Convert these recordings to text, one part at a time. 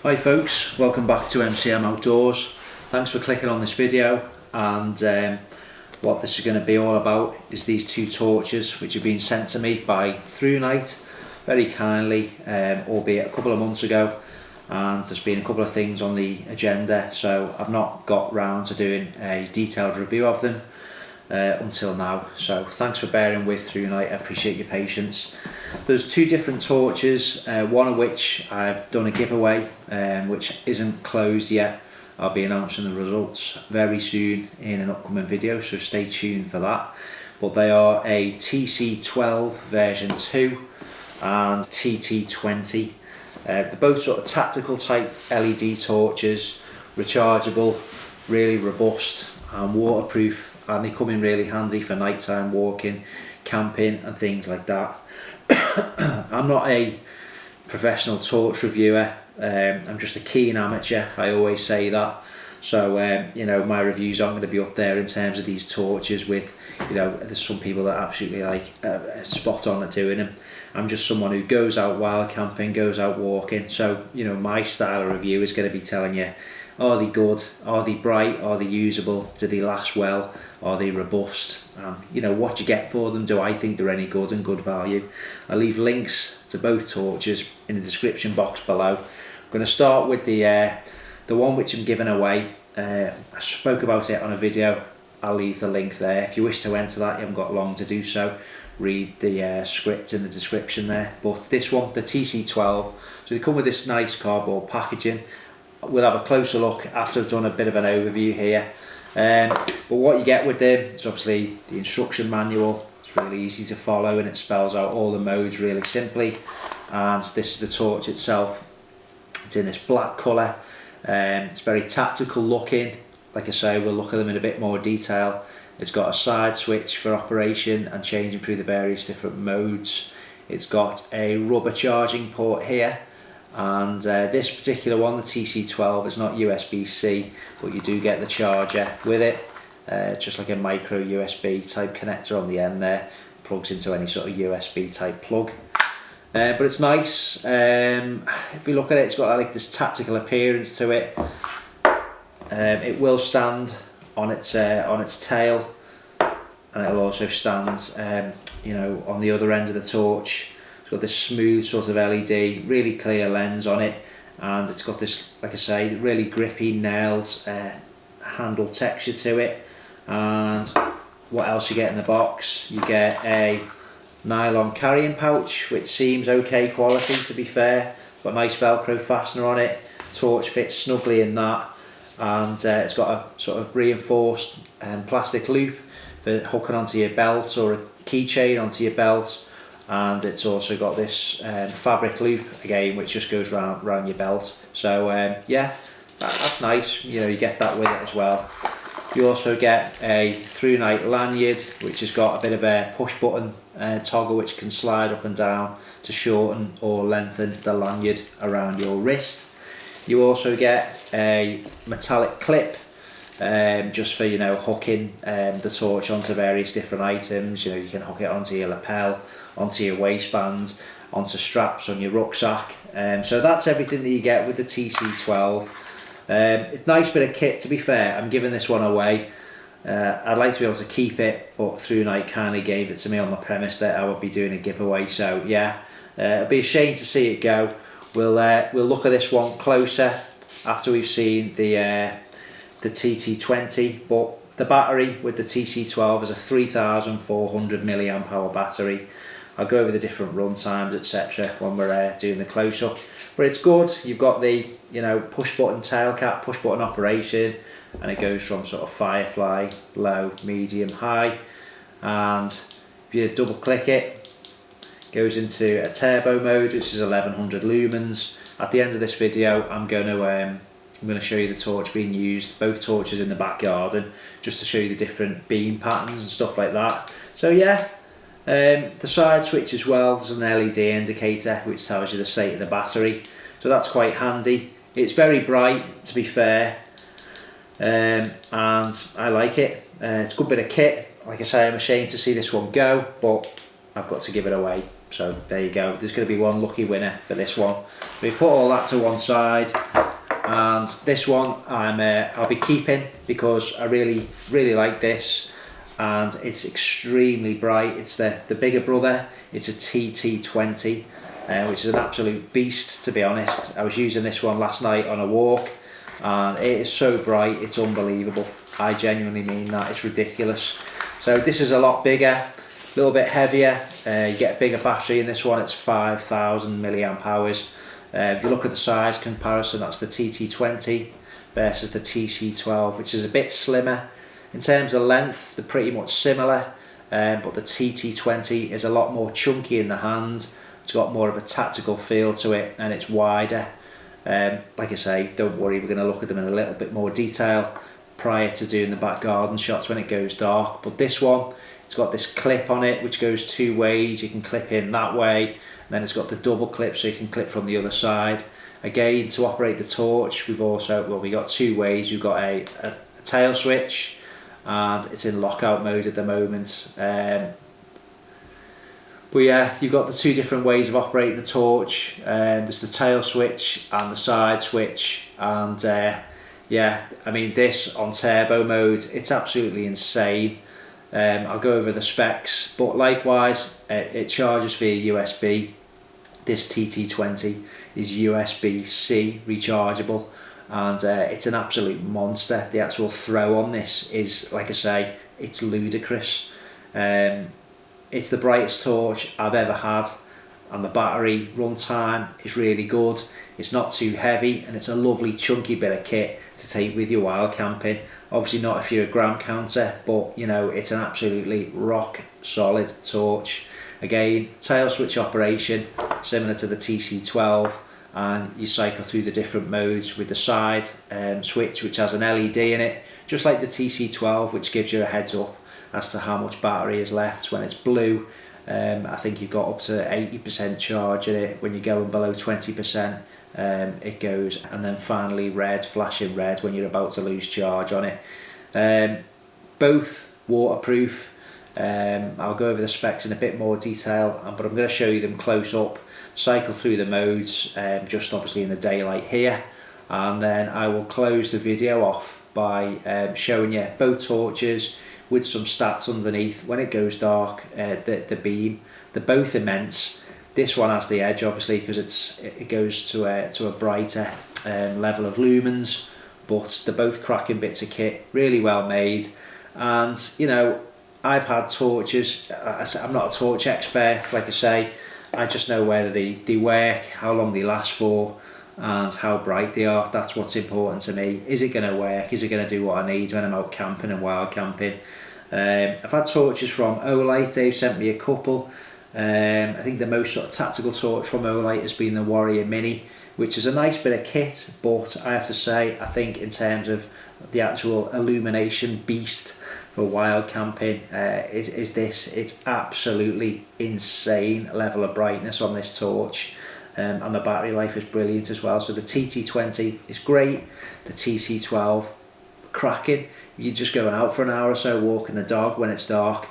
Hi folks, welcome back to MCM Outdoors. Thanks for clicking on this video, and what this is going to be all about is these two torches which have been sent to me by ThruNite very kindly, albeit a couple of months ago, and there's been a couple of things on the agenda, so I've not got round to doing a detailed review of them until now. So thanks for bearing with ThruNite, I appreciate your patience. There's two different torches, one of which I've done a giveaway, which isn't closed yet. I'll be announcing the results very soon in an upcoming video, so stay tuned for that. But they are a TC12 version 2 and TT20. They're both sort of tactical type LED torches, rechargeable, really robust and waterproof, and they come in really handy for nighttime walking, camping and things like that. I'm not a professional torch reviewer, I'm just a keen amateur, I always say that. So you know, my reviews aren't going to be up there in terms of these torches with, you know, there's some people that are absolutely like spot on at doing them. I'm just someone who goes out wild camping, goes out walking, so you know, my style of review is going to be telling you, are they good, are they bright, are they usable, do they last well, are they robust, you know, what you get for them, do I think they're any good and good value. I'll leave links to both torches in the description box below. I'm going to start with the one which I'm giving away. I spoke about it on a video, I'll leave the link there. If you wish to enter that, you haven't got long to do so, read the script in the description there. But this one, the TC12, so they come with this nice cardboard packaging. We'll have a closer look after I've done a bit of an overview here. But what you get with them is obviously the instruction manual. It's really easy to follow and it spells out all the modes really simply. And this is the torch itself. It's in this black colour. It's very tactical looking. Like I say, we'll look at them in a bit more detail. It's got a side switch for operation and changing through the various different modes. It's got a rubber charging port here. And this particular one, the TC12, is not USB-C, but you do get the charger with it, just like a micro USB type connector on the end there, plugs into any sort of USB type plug. But it's nice. If you look at it, it's got like this tactical appearance to it. It will stand on its tail, and it'll also stand, you know, on the other end of the torch. It's got this smooth sort of LED, really clear lens on it, and it's got this, like I say, really grippy nailed handle texture to it. And what else you get in the box? You get a nylon carrying pouch, which seems okay quality to be fair. It's got a nice velcro fastener on it, torch fits snugly in that, and it's got a sort of reinforced plastic loop for hooking onto your belt, or a keychain onto your belt. And it's also got this fabric loop again, which just goes round your belt. So yeah, that's nice, you know, you get that with it as well. You also get a Thrunite Lanyard, which has got a bit of a push button toggle which can slide up and down to shorten or lengthen the lanyard around your wrist. You also get a metallic clip, just for, you know, hooking the torch onto various different items. You know, you can hook it onto your lapel, onto your waistbands, onto straps on your rucksack. So that's everything that you get with the TC12. It's a nice bit of kit, to be fair. I'm giving this one away. I'd like to be able to keep it, but ThruNite kindly gave it to me on the premise that I would be doing a giveaway. So yeah, it'd be a shame to see it go. We'll look at this one closer after we've seen the TT20, but the battery with the TC12 is a 3400 milliamp hour battery. I'll go over the different run times, etc. when we're doing the close-up. But it's good. You've got the, you know, push button tail cap, push button operation, and it goes from sort of Firefly, low, medium, high. And if you double click it, it goes into a turbo mode, which is 1100 lumens. At the end of this video, I'm going to show you the torch being used, both torches in the back garden, just to show you the different beam patterns and stuff like that. So yeah, the side switch as well, there's an LED indicator which tells you the state of the battery, so that's quite handy. It's very bright, to be fair, and I like it. It's a good bit of kit. Like I say, I'm ashamed to see this one go, but I've got to give it away. So there you go, there's going to be one lucky winner for this one. We put all that to one side, and this one I'll be keeping because I really like this, and it's extremely bright. It's the bigger brother. It's a TT20, which is an absolute beast, to be honest. I was using this one last night on a walk, and it is so bright, it's unbelievable. I genuinely mean that, it's ridiculous. So this is a lot bigger, a little bit heavier. You get a bigger battery in this one. It's 5,000 milliamp hours. If you look at the size comparison, that's the TT20 versus the TC12, which is a bit slimmer. In terms of length, they're pretty much similar, but the TT20 is a lot more chunky in the hand. It's got more of a tactical feel to it, and it's wider. Like I say, don't worry, we're going to look at them in a little bit more detail prior to doing the back garden shots when it goes dark. But this one, it's got this clip on it which goes two ways. You can clip in that way, and then it's got the double clip so you can clip from the other side. Again, to operate the torch, we got two ways. We've got a tail switch, and it's in lockout mode at the moment. But yeah, you've got the two different ways of operating the torch. There's the tail switch and the side switch, and yeah, I mean, this on turbo mode, it's absolutely insane. I'll go over the specs, but likewise, it charges via USB. This TT20 is USB-C rechargeable, and it's an absolute monster. The actual throw on this is, like I say, it's ludicrous. It's the brightest torch I've ever had, and the battery runtime is really good. It's not too heavy, and it's a lovely chunky bit of kit to take with you while camping. Obviously not if you're a gram counter, but you know, it's an absolutely rock solid torch. Again, tail switch operation, similar to the TC12, and you cycle through the different modes with the side switch, which has an LED in it, just like the TC12, which gives you a heads up as to how much battery is left. When it's blue, I think you've got up to 80% charge in it. When you're going below 20%, it goes, and then finally red, flashing red when you're about to lose charge on it. Both waterproof. I'll go over the specs in a bit more detail, but I'm going to show you them close up, cycle through the modes, just obviously in the daylight here, and then I will close the video off by showing you both torches with some stats underneath when it goes dark. The beam, they're both immense. This one has the edge, obviously, because it goes to a brighter level of lumens, but they're both cracking bits of kit, really well made. And you know, I've had torches. I'm not a torch expert, like I say. I just know whether they work, how long they last for, and how bright they are. That's what's important to me. Is it going to work? Is it going to do what I need when I'm out camping and wild camping? I've had torches from Olight. They've sent me a couple. I think the most sort of tactical torch from Olight has been the Warrior Mini, which is a nice bit of kit, but I have to say, I think in terms of the actual illumination beast for wild camping, it's absolutely insane level of brightness on this torch, and the battery life is brilliant as well. So the TT20 is great, the TC12 cracking. You're just going out for an hour or so walking the dog when it's dark.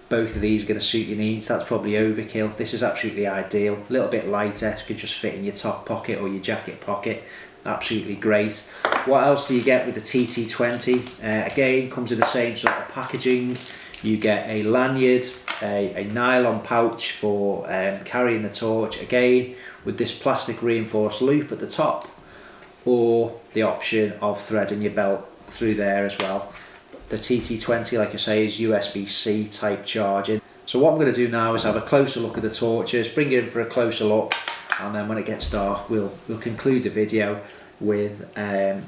Both of these are going to suit your needs. That's probably overkill. This is absolutely ideal. A little bit lighter, you could just fit in your top pocket or your jacket pocket. Absolutely great. What else do you get with the TT20? Again, comes in the same sort of packaging. You get a lanyard, a nylon pouch for carrying the torch, again with this plastic reinforced loop at the top, or the option of threading your belt through there as well. The TT20, like I say, is USB-C type charging. So what I'm going to do now is have a closer look at the torches, bring you in for a closer look, and then when it gets dark we'll conclude the video with a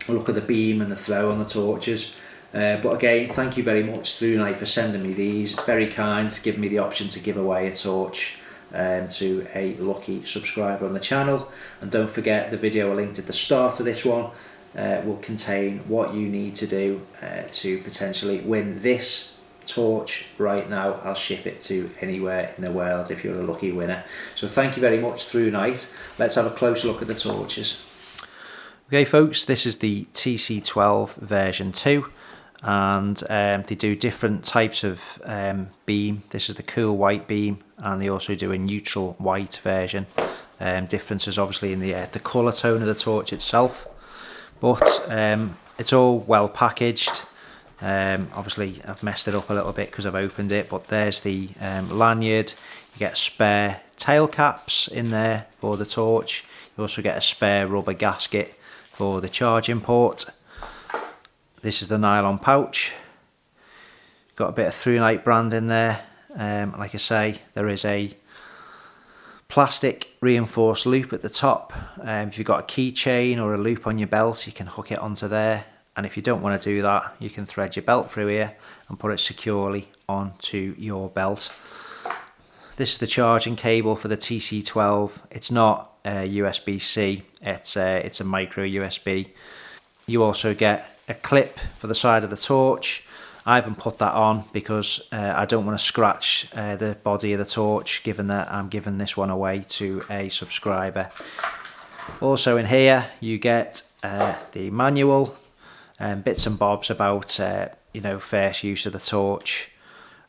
look at the beam and the throw on the torches. But again, thank you very much ThruNite for sending me these. It's very kind, giving me the option to give away a torch to a lucky subscriber on the channel. And don't forget, the video linked at the start of this one will contain what you need to do to potentially win this torch right now. I'll ship it to anywhere in the world if you're a lucky winner. So thank you very much ThruNite. Let's have a close look at the torches. Okay folks, this is the TC12 version 2, and they do different types of beam. This is the cool white beam, and they also do a neutral white version. Differences obviously in the colour tone of the torch itself, but it's all well packaged. Obviously I've messed it up a little bit because I've opened it, but there's the lanyard. You get spare tail caps in there for the torch. You also get a spare rubber gasket for the charging port. This is the nylon pouch. Got a bit of ThruNite brand in there. Like I say, there is a plastic reinforced loop at the top. If you've got a keychain or a loop on your belt, you can hook it onto there. And if you don't want to do that, you can thread your belt through here and put it securely onto your belt. This is the charging cable for the TC12. It's not USB-C, it's a micro USB. You also get a clip for the side of the torch. I haven't put that on because I don't want to scratch the body of the torch, given that I'm giving this one away to a subscriber. Also in here you get the manual, bits and bobs about first use of the torch,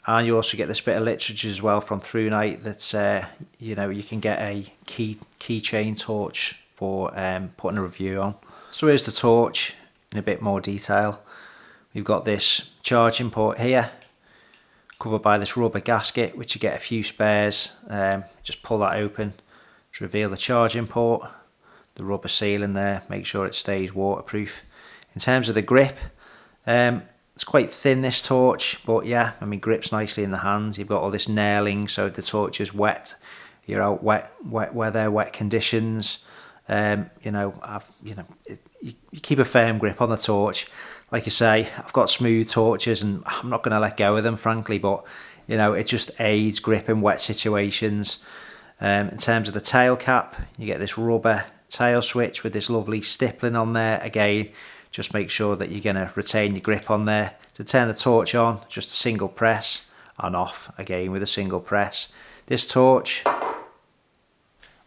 and you also get this bit of literature as well from ThruNite that you can get a keychain torch for putting a review on. So here's the torch in a bit more detail. We've got this charging port here, covered by this rubber gasket, which you get a few spares. Just pull that open to reveal the charging port, the rubber seal in there, make sure it stays waterproof. In terms of the grip, it's quite thin, this torch, but yeah, I mean, grips nicely in the hands. You've got all this nailing, so if the torch is wet, you're out wet weather, wet conditions. You keep a firm grip on the torch. Like I say, I've got smooth torches and I'm not going to let go of them, frankly, but it just aids grip in wet situations. In terms of the tail cap, you get this rubber tail switch with this lovely stippling on there. Again, just make sure that you're going to retain your grip on there. To turn the torch on, just a single press, and off again with a single press. This torch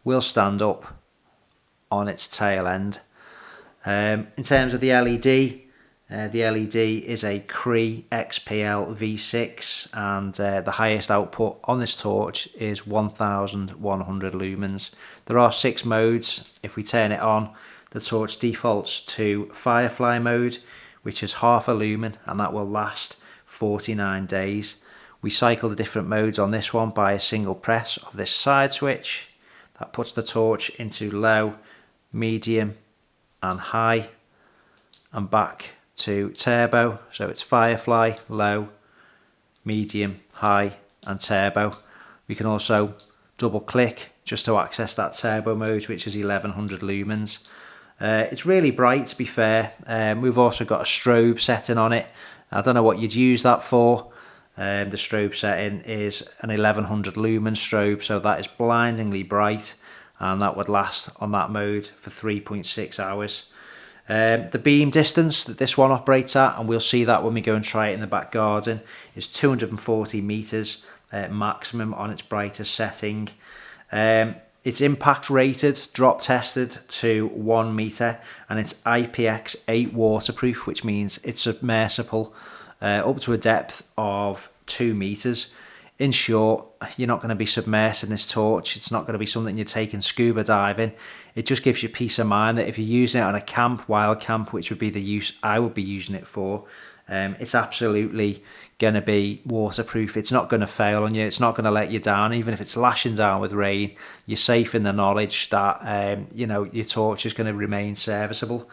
will stand up on its tail end. In terms of the LED is a Cree XPL V6, and the highest output on this torch is 1100 lumens. There are 6 modes. If we turn it on, the torch defaults to Firefly mode, which is half a lumen, and that will last 49 days. We cycle the different modes on this one by a single press of this side switch. That puts the torch into low, medium and high, and back to turbo. So it's Firefly, low, medium, high and turbo. We can also double click just to access that turbo mode, which is 1100 lumens. It's really bright, to be fair. We've also got a strobe setting on it. I don't know what you'd use that for. The strobe setting is an 1100 lumen strobe, so that is blindingly bright, and that would last on that mode for 3.6 hours. The beam distance that this one operates at, and we'll see that when we go and try it in the back garden, is 240 meters maximum on its brightest setting. It's impact rated, drop tested to 1 meter, and it's IPX8 waterproof, which means it's submersible up to a depth of 2 meters. In short, you're not going to be submersing this torch. It's not going to be something you're taking scuba diving. It just gives you peace of mind that if you're using it on a camp, wild camp, which would be the use I would be using it for, it's absolutely going to be waterproof. It's not going to fail on you. It's not going to let you down. Even if it's lashing down with rain, you're safe in the knowledge that your torch is going to remain serviceable.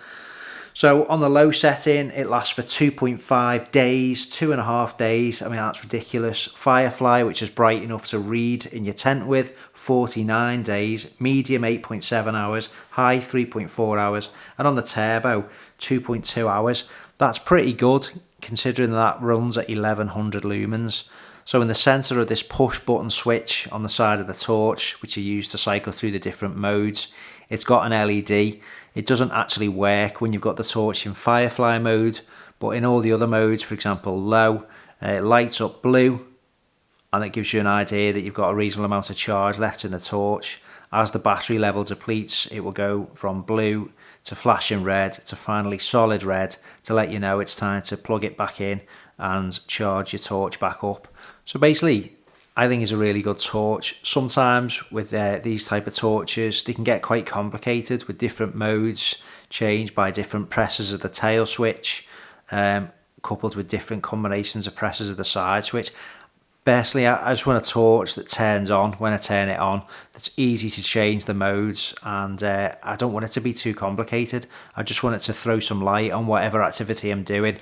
So on the low setting, it lasts for 2.5 days, 2.5 days. I mean, that's ridiculous. Firefly, which is bright enough to read in your tent with, 49 days. Medium, 8.7 hours. High, 3.4 hours. And on the turbo, 2.2 hours. That's pretty good, considering that runs at 1100 lumens. So in the center of this push button switch on the side of the torch, which you use to cycle through the different modes, it's got an LED. It doesn't actually work when you've got the torch in Firefly mode, but in all the other modes, for example low, it lights up blue, and it gives you an idea that you've got a reasonable amount of charge left in the torch. as the battery level depletes, it will go from blue to flashing red to finally solid red to let you know it's time to plug it back in and charge your torch back up. So basically, I think it's a really good torch. Sometimes with these type of torches, they can get quite complicated with different modes changed by different presses of the tail switch, coupled with different combinations of presses of the side switch. Personally, I just want a torch that turns on when I turn it on, that's easy to change the modes, and I don't want it to be too complicated. I just want it to throw some light on whatever activity I'm doing.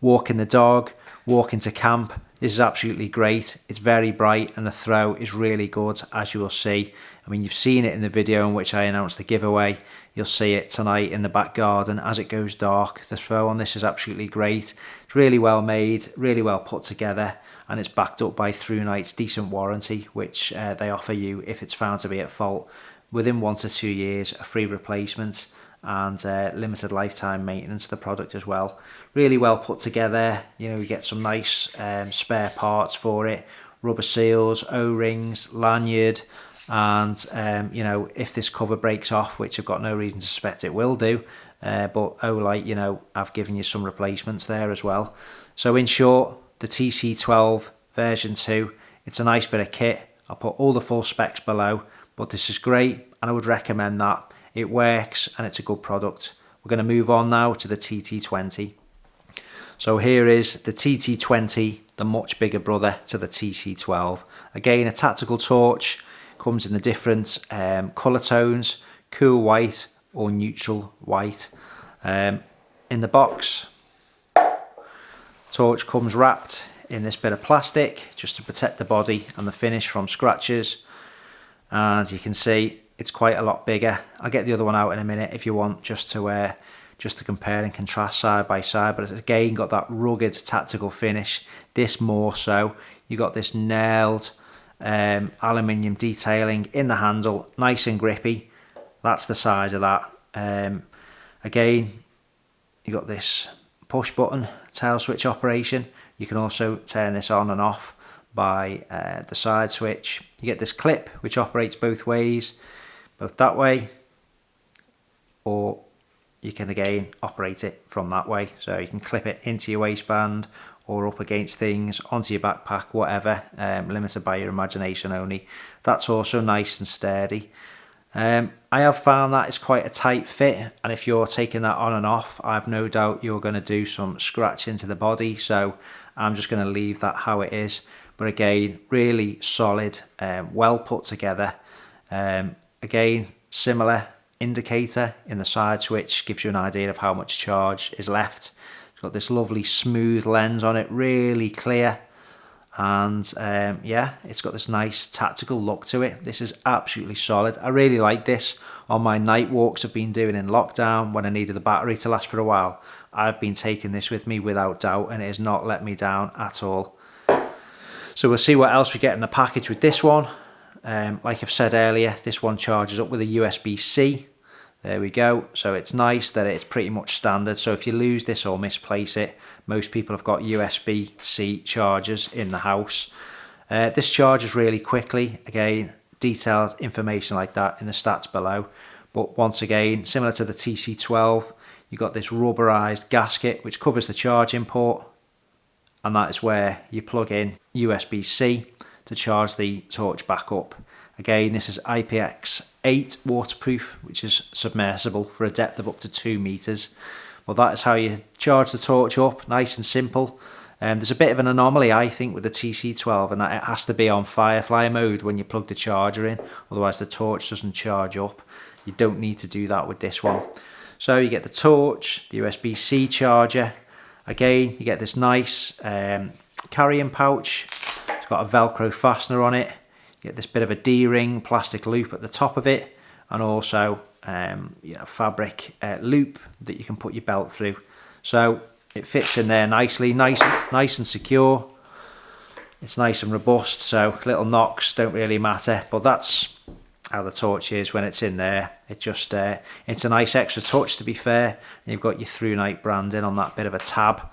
Walking the dog, walking to camp, this is absolutely great. It's very bright and the throw is really good, as you will see. I mean, you've seen it in the video in which I announced the giveaway. You'll see it tonight in the back garden as it goes dark. The throw on this is absolutely great. It's really well made, really well put together, and it's backed up by ThruNite's decent warranty, which they offer you if it's found to be at fault. Within 1 to 2 years, a free replacement and limited lifetime maintenance of the product as well. Really well put together. You know, you get some nice spare parts for it, rubber seals, O-rings, lanyard, and you know, if this cover breaks off, which I've got no reason to suspect it will do, but Olight, you know, I've given you some replacements there as well. So in short, the TC12 version 2, it's a nice bit of kit. I'll put all the full specs below, but this is great and I would recommend that. It works and it's a good product. We're going to move on now to the TT20. So here is the TT20, the much bigger brother to the TC12. Again, a tactical torch, comes in the different colour tones, cool white or neutral white. In the box, torch comes wrapped in this bit of plastic just to protect the body and the finish from scratches. As you can see, it's quite a lot bigger. I'll get the other one out in a minute if you want, just to compare and contrast side by side. But it's again got that rugged tactical finish. This more so. You got this nailed aluminium detailing in the handle, nice and grippy. That's the size of that. Again, you got this push button tail switch operation. You can also turn this on and off by the side switch. You get this clip which operates both ways, both that way, or you can again operate it from that way. So you can clip it into your waistband or up against things, onto your backpack, whatever, limited by your imagination only. That's also nice and sturdy. I have found that it's quite a tight fit, and if you're taking that on and off, I've no doubt you're going to do some scratching to the body, so I'm just going to leave that how it is. But again, really solid, well put together. Again, similar indicator in the side switch, gives you an idea of how much charge is left. It's got this lovely smooth lens on it, really clear, and yeah, it's got this nice tactical look to it. This is absolutely solid. I really like this on my night walks I've been doing in lockdown when I needed the battery to last for a while. I've been taking this with me without doubt, and it has not let me down at all. So we'll see what else we get in the package with this one. Like I've said earlier, this one charges up with a USB-C. There we go. So it's nice that it's pretty much standard. So if you lose this or misplace it, most people have got USB-C chargers in the house. This charges really quickly. Again, detailed information like that in the stats below. But once again, similar to the TC12, you've got this rubberized gasket which covers the charging port, and that is where you plug in USB-C to charge the torch back up. Again, this is IPX8 waterproof, which is submersible for a depth of up to 2 meters. Well, that is how you charge the torch up, nice and simple. There's a bit of an anomaly, I think, with the TC12, and that it has to be on Firefly mode when you plug the charger in, otherwise the torch doesn't charge up. You don't need to do that with this one. So you get the torch, the USB-C charger. Again, you get this nice carrying pouch. It's got a Velcro fastener on it. You get this bit of a D-ring plastic loop at the top of it, and also fabric loop that you can put your belt through. So it fits in there nicely, nice and secure. It's nice and robust, so little knocks don't really matter, but that's how the torch is when it's in there. It just it's a nice extra touch, to be fair. And you've got your ThruNite branding on that bit of a tab.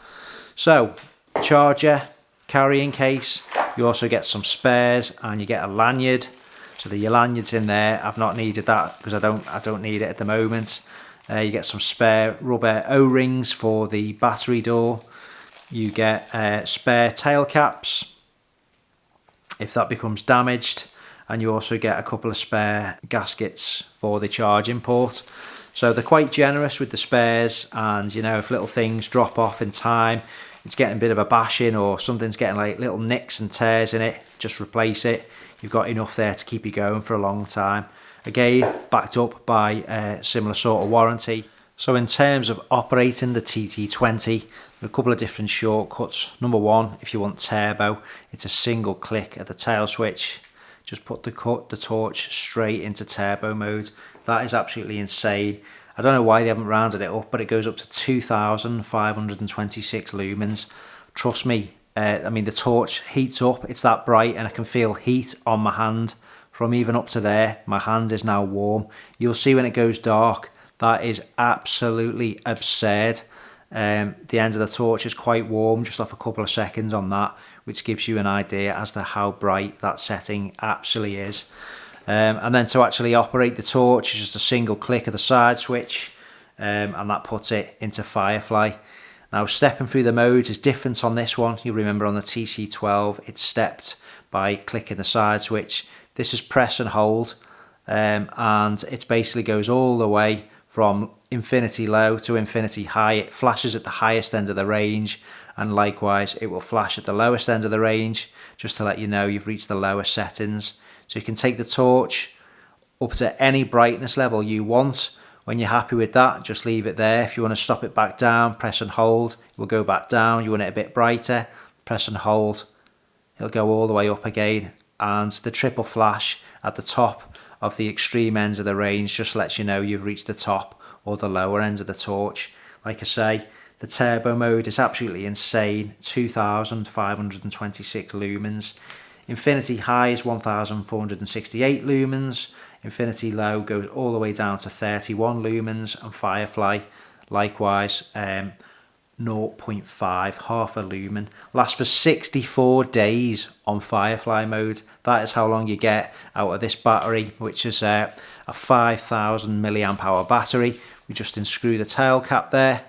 So charger, carrying case, you also get some spares, and you get a lanyard. So your lanyard's in there. I've not needed that because I don't need it at the moment. You get some spare rubber O-rings for the battery door. You get spare tail caps if that becomes damaged, and you also get a couple of spare gaskets for the charging port. So they're quite generous with the spares, and you know, if little things drop off in time, it's getting a bit of a bashing or something's getting like little nicks and tears in it, just replace it. You've got enough there to keep you going for a long time. Again, backed up by a similar sort of warranty. So in terms of operating the TT20, there are a couple of different shortcuts. Number one, if you want turbo, it's a single click at the tail switch. Just put the torch straight into turbo mode. That is absolutely insane. I don't know why they haven't rounded it up, but it goes up to 2,526 lumens. Trust me, I mean, the torch heats up, it's that bright, and I can feel heat on my hand from even up to there. My hand is now warm. You'll see when it goes dark, that is absolutely absurd. The end of the torch is quite warm, just off a couple of seconds on that, which gives you an idea as to how bright that setting absolutely is. And then to actually operate the torch is just a single click of the side switch, and that puts it into Firefly. Now, stepping through the modes is different on this one. You'll remember on the TC12 it's stepped by clicking the side switch. This is press and hold, and it basically goes all the way from infinity low to infinity high. It flashes at the highest end of the range, and likewise it will flash at the lowest end of the range, just to let you know you've reached the lowest settings. So you can take the torch up to any brightness level you want. When you're happy with that, just leave it there. If you want to stop it back down, press and hold, it will go back down. You want it a bit brighter, press and hold, it'll go all the way up again. And the triple flash at the top of the extreme ends of the range just lets you know you've reached the top or the lower ends of the torch. Like I say, the turbo mode is absolutely insane, 2,526 lumens. Infinity high is 1,468 lumens. Infinity low goes all the way down to 31 lumens, and Firefly likewise 0.5, half a lumen. Lasts for 64 days on Firefly mode. That is how long you get out of this battery, which is a 5,000 milliamp hour battery. We just unscrew the tail cap there.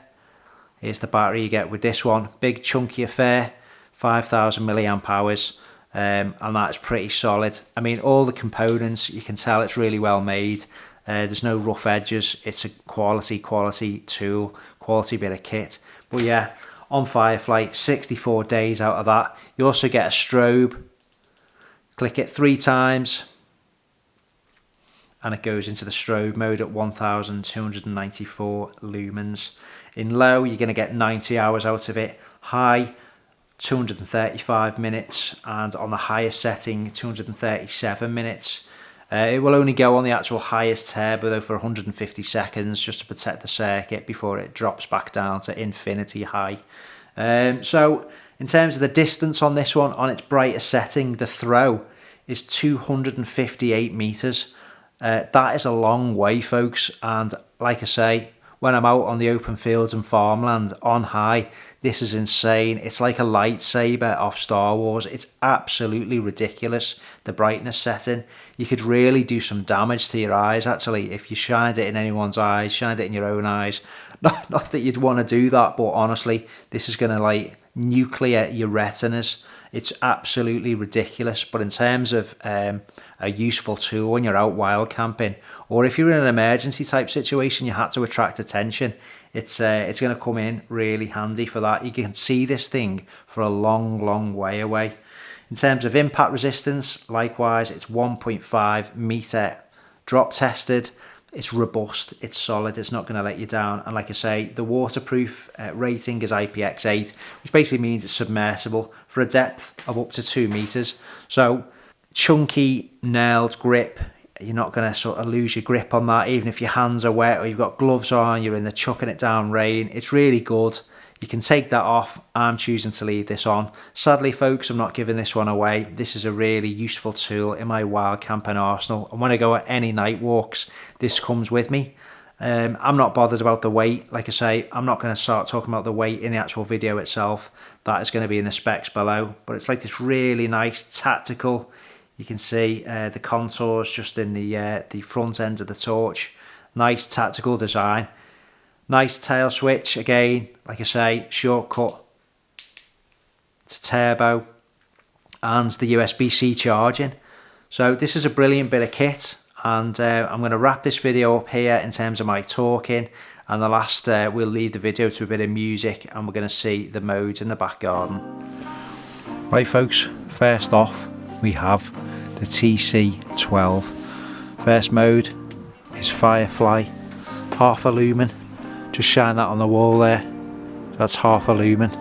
Here's the battery you get with this one. Big chunky affair, 5,000 milliamp hours. And that is pretty solid. I mean, all the components, you can tell it's really well made. There's no rough edges. It's a quality tool, quality bit of kit. But yeah, on Firefly, 64 days out of that. You also get a strobe. Click it 3 times and it goes into the strobe mode at 1,294 lumens. In low, you're going to get 90 hours out of it. High, 235 minutes, and on the highest setting 237 minutes. It will only go on the actual highest turbo though for 150 seconds just to protect the circuit before it drops back down to infinity high. So in terms of the distance on this one, on its brightest setting, the throw is 258 meters. That is a long way, folks, and like I say, when I'm out on the open fields and farmland on high, this is insane. It's like a lightsaber off Star Wars. It's absolutely ridiculous, the brightness setting. You could really do some damage to your eyes, actually, if you shined it in anyone's eyes, shined it in your own eyes. Not that you'd want to do that, but honestly, this is going to like nuclear your retinas. It's absolutely ridiculous. But in terms of a useful tool when you're out wild camping, or if you're in an emergency type situation, you had to attract attention, it's going to come in really handy for that. You can see this thing for a long way away. In terms of impact resistance, likewise, it's 1.5 meter drop tested. It's robust, it's solid, it's not going to let you down. And like I say, the waterproof rating is IPX8, which basically means it's submersible for a depth of up to 2 meters. So chunky nailed grip, you're not going to sort of lose your grip on that, even if your hands are wet or you've got gloves on, you're in the chucking it down rain. It's really good. You can take that off. I'm choosing to leave this on. Sadly, folks, I'm not giving this one away. This is a really useful tool in my wild camping arsenal. And when I go at any night walks, this comes with me. I'm not bothered about the weight. Like I say, I'm not going to start talking about the weight in the actual video itself. That is going to be in the specs below. But it's like this really nice, tactical, You can see the contours just in the front end of the torch. Nice tactical design. Nice tail switch, again, like I say, shortcut to turbo and the USB-C charging. So this is a brilliant bit of kit, and I'm going to wrap this video up here in terms of my talking, and the last we'll leave the video to a bit of music, and we're going to see the modes in the back garden. Right folks, first off we have the TC12. First mode is Firefly, half a lumen. Just shine that on the wall there, that's half a lumen.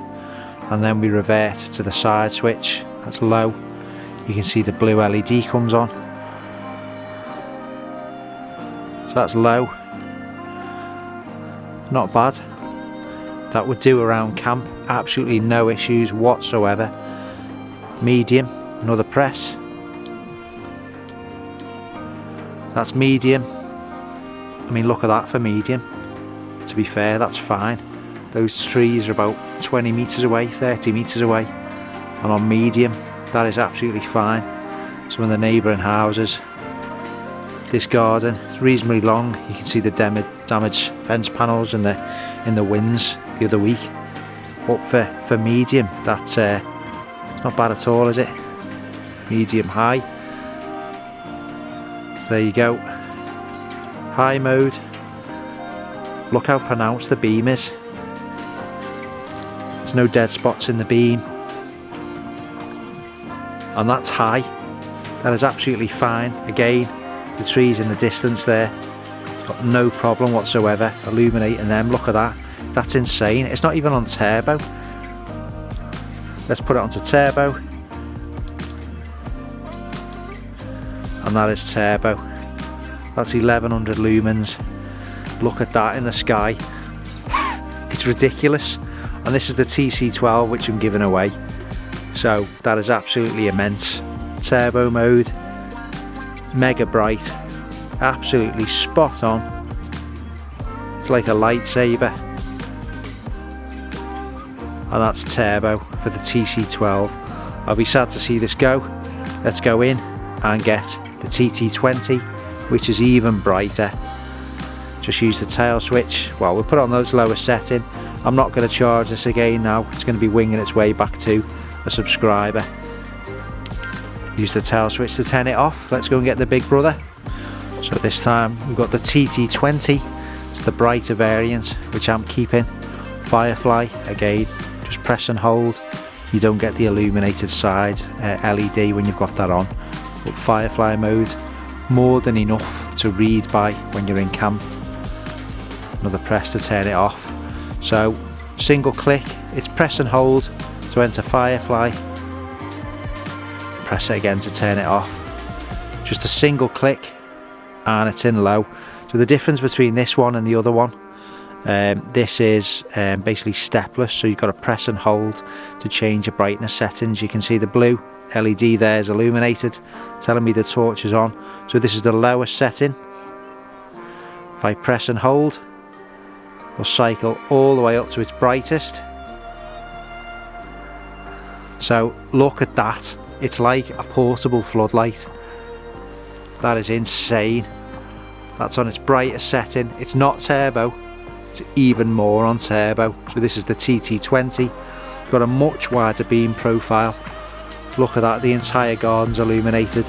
And then we revert to the side switch, that's low. You can see the blue LED comes on, so that's low. Not bad. That would do around camp, absolutely no issues whatsoever. Medium, another press. That's medium. I mean, look at that for medium. To be fair, that's fine. Those trees are about 20 metres away, 30 metres away, and on medium that is absolutely fine. Some of the neighbouring houses, this garden is reasonably long. You can see the damaged fence panels in the winds the other week, but for medium, that's not bad at all, is it? Medium high. There you go. High mode. Look how pronounced the beam is. There's no dead spots in the beam, and that's high. That is absolutely fine. Again, the trees in the distance there, got no problem whatsoever illuminating them. Look at that, that's insane. It's not even on turbo. Let's put it onto turbo, and that is turbo. That's 1100 lumens. Look at that in the sky. It's ridiculous. And this is the TC12 which I'm giving away, so that is absolutely immense. Turbo mode, mega bright, absolutely spot on. It's like a lightsaber. And that's turbo for the TC12. I'll be sad to see this go. Let's go in and get the TT20, which is even brighter. Just use the tail switch. Well, we'll put it on the lowest setting. I'm not going to charge this again now. It's going to be winging its way back to a subscriber. Use the tail switch to turn it off. Let's go and get the big brother. So this time we've got the TT20. It's the brighter variant, which I'm keeping. Firefly, again, just press and hold. You don't get the illuminated side LED when you've got that on. But Firefly mode, more than enough to read by when you're in camp. Another press to turn it off. So single click, it's press and hold to enter Firefly. Press it again to turn it off. Just a single click and it's in low. So the difference between this one and the other one, this is basically stepless, so you've got to press and hold to change your brightness settings. You can see the blue LED there is illuminated, telling me the torch is on. So this is the lowest setting. If I press and hold, we'll cycle all the way up to its brightest. So look at that, it's like a portable floodlight. That is insane. That's on its brightest setting. It's not turbo, it's even more on turbo. So this is the TT20. It's got a much wider beam profile. Look at that, the entire garden's illuminated.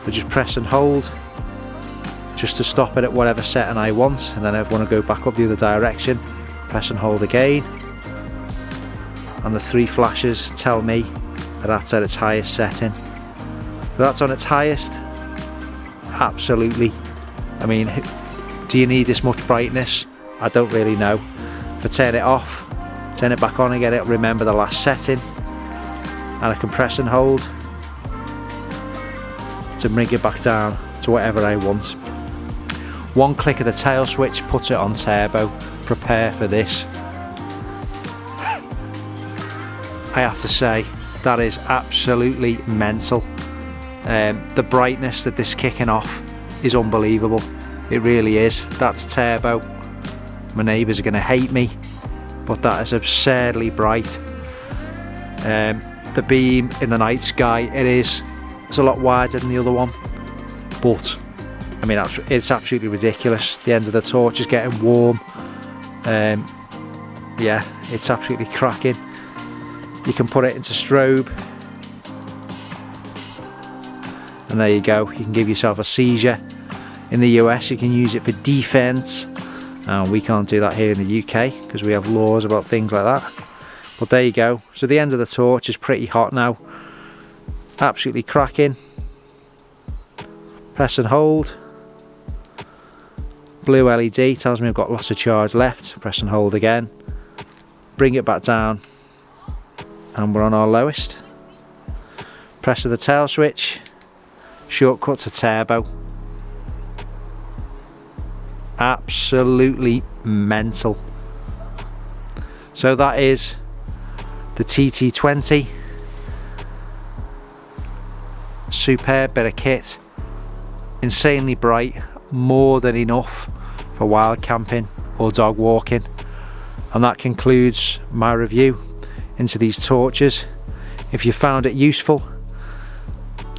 I just press and hold just to stop it at whatever setting I want, and then I want to go back up the other direction, press and hold again, and the three flashes tell me that that's at its highest setting. But that's on its highest. Absolutely. I mean, do you need this much brightness? I don't really know. If I turn it off, turn it back on again, it'll remember the last setting, and I can press and hold to bring it back down to whatever I want. One click of the tail switch puts it on turbo. Prepare for this. I have to say, that is absolutely mental. The brightness that this is kicking off is unbelievable. It really is. That's turbo. My neighbours are going to hate me, but that is absurdly bright. The beam in the night sky, it is It's a lot wider than the other one, but I mean it's absolutely ridiculous. The end of the torch is getting warm. Yeah, it's absolutely cracking. You can put it into strobe, and there you go. You can give yourself a seizure. In the US you can use it for defense, and we can't do that here in the UK because we have laws about things like that. But there you go. So the end of the torch is pretty hot now. Absolutely cracking. Press and hold. Blue LED tells me I've got lots of charge left. Press and hold again. Bring it back down, and we're on our lowest. Press of the tail switch. Shortcut to turbo. Absolutely mental. So that is the TT20. Superb bit of kit. Insanely bright. More than enough for wild camping or dog walking. And that concludes my review into these torches. If you found it useful,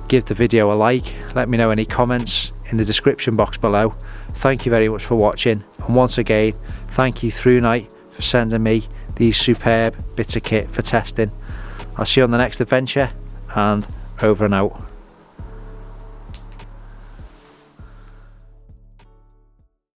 give the video a like. Let me know any comments in the description box below. Thank you very much for watching, and once again thank you ThruNite for sending me these superb bits of kit for testing. I'll see you on the next adventure, and over and out.